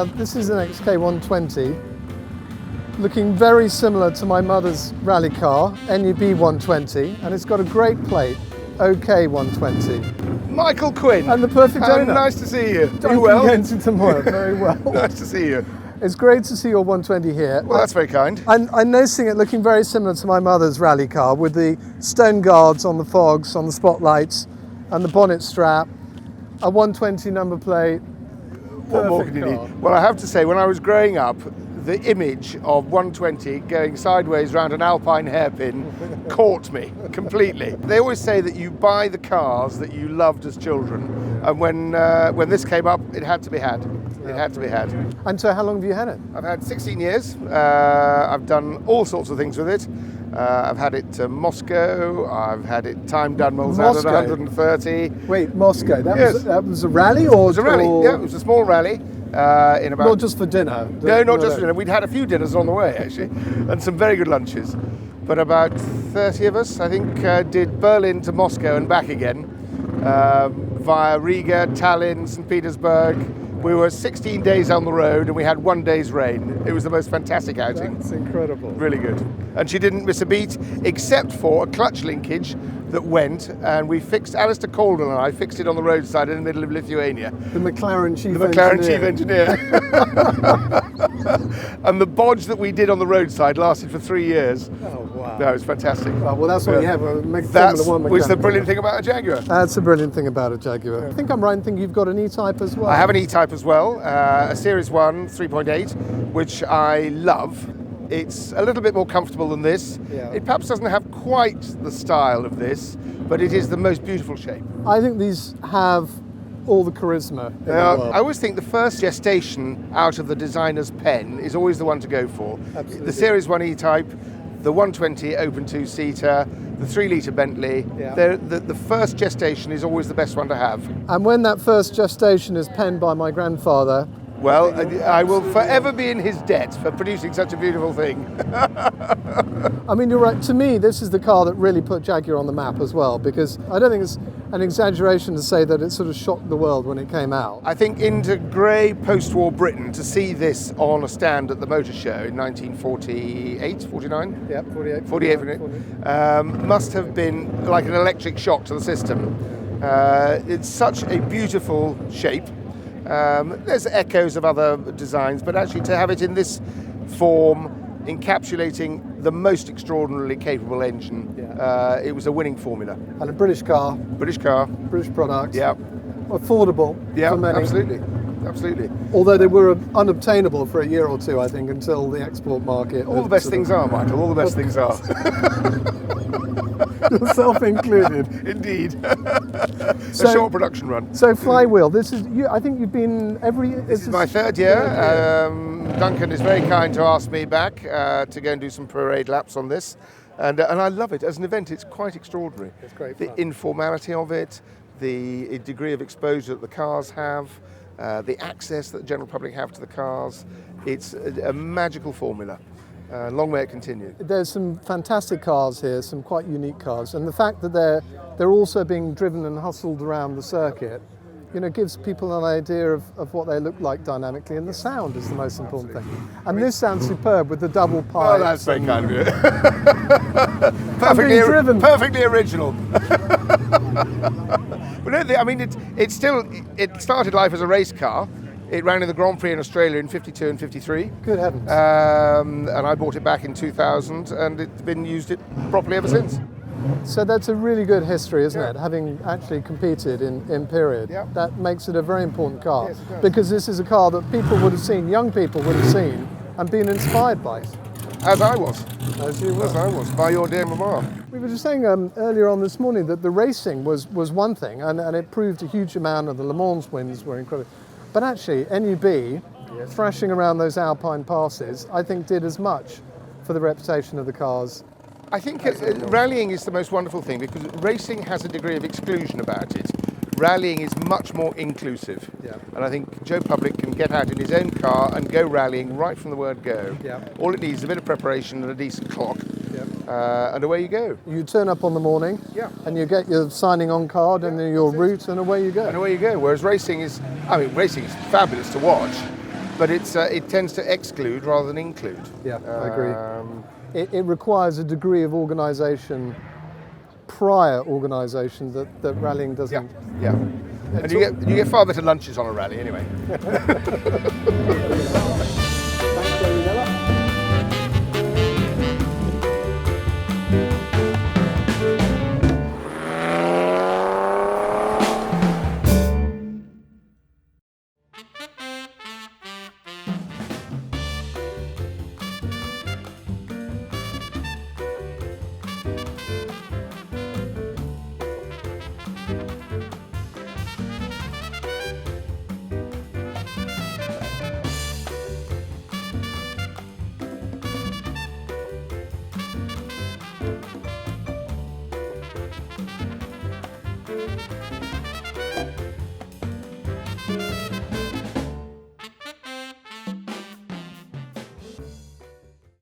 This is an XK120, looking very similar to my mother's rally car, NUB 120, and it's got a great plate, OK 120. Michael Quinn. And the perfect owner. Nice to see you. Duncan Moir, very well. Nice to see you. It's great to see your 120 here. Well, that's very kind. I'm noticing it looking very similar to my mother's rally car, with the stone guards on the fogs, on the spotlights, and the bonnet strap, a 120 number plate. What more can you need? Well, I have to say, when I was growing up, the image of 120 going sideways round an alpine hairpin caught me completely. They always say that you buy the cars that you loved as children, and when this came up, it had to be had. It had to be had. And so how long have you had it? I've had 16 years. I've done all sorts of things with it. I've had it to Moscow. I've had it time Dunmore's out at 130. Wait, Moscow? Yes. That was a rally, or? It was a rally. Yeah, it was a small rally. In about not just for dinner. No, not just for dinner. We'd had a few dinners on the way actually, and some very good lunches. But about 30 of us, I think, did Berlin to Moscow and back again, via Riga, Tallinn, St. Petersburg. We were 16 days on the road and we had 1 day's rain. It was the most fantastic outing. That's incredible. Really good. And she didn't miss a beat, except for a clutch linkage that went, and we fixed, Alastair Caldwell and I fixed it on the roadside in the middle of Lithuania. The McLaren chief engineer. The McLaren chief engineer. And the bodge that we did on the roadside lasted for 3 years. Oh, wow. No, it was fantastic. Oh, well, that's what you have. That was the brilliant thing about a Jaguar. That's the brilliant thing about a Jaguar. I think I'm right in thinking you've got an E-Type as well. I have an E-Type as well, a Series 1 3.8, which I love. It's a little bit more comfortable than this. Yeah. It perhaps doesn't have quite the style of this, but it is the most beautiful shape. I think these have all the charisma in the world. I always think the first gestation out of the designer's pen is always the one to go for. Absolutely. The Series 1 E-Type, the 120 open two-seater, the 3-litre Bentley. Yeah. The first gestation is always the best one to have. And when that first gestation is penned by my grandfather, well, I will forever be in his debt for producing such a beautiful thing. I mean, you're right. To me, this is the car that really put Jaguar on the map as well, because I don't think it's an exaggeration to say that it sort of shocked the world when it came out. I think into grey post-war Britain, to see this on a stand at the motor show in 1948, 49? Yeah, 48. 48, must have been like an electric shock to the system. It's such a beautiful shape. There's echoes of other designs, but actually to have it in this form, encapsulating the most extraordinarily capable engine, it was a winning formula. And a British car. British car. British product. Yeah. Affordable for many. Absolutely. Absolutely. Although they were unobtainable for a year or two, I think, until the export market. All the best things are, Michael. All the best things are. Yourself included. Indeed. A short production run. So Flywheel, this is you. I think you've been every. This is my third year. Duncan is very kind to ask me back to go and do some parade laps on this, and I love it as an event. It's quite extraordinary. It's great fun. The informality of it, the degree of exposure that the cars have, the access that the general public have to the cars. It's a magical formula. Long may it continue. There's some fantastic cars here, some quite unique cars, and the fact that they're also being driven and hustled around the circuit, you know, gives people an idea of what they look like dynamically, and the sound is the most important thing. And this sounds superb with the double pipes. Oh, that's very kind of you. Perfectly original. But no, I mean, it started life as a race car. It ran in the Grand Prix in Australia in 52 and 53. Good heavens. And I bought it back in 2000, and it's been used properly ever since. So that's a really good history, isn't it? Having actually competed in period. Yeah. That makes it a very important car. Yes, it does. Because this is a car that people would have seen, young people would have seen, and been inspired by. As I was. As you were. As I was, by your dear mama. We were just saying earlier on this morning that the racing was one thing, and it proved a huge amount of the Le Mans wins were incredible. But actually, NUB, thrashing around those Alpine passes, I think did as much for the reputation of the cars. I think rallying is the most wonderful thing, because racing has a degree of exclusion about it. Rallying is much more inclusive. Yeah. And I think Joe Public can get out in his own car and go rallying right from the word go. Yeah. All it needs is a bit of preparation and a decent clock. Yeah. And away you go. You turn up on the morning, and you get your signing on card and your route, and away you go. And away you go. Whereas racing is fabulous to watch, but it tends to exclude rather than include. Yeah, I agree. It requires a degree of organisation, prior organisation, that rallying doesn't. Yeah. And you get far better lunches on a rally anyway.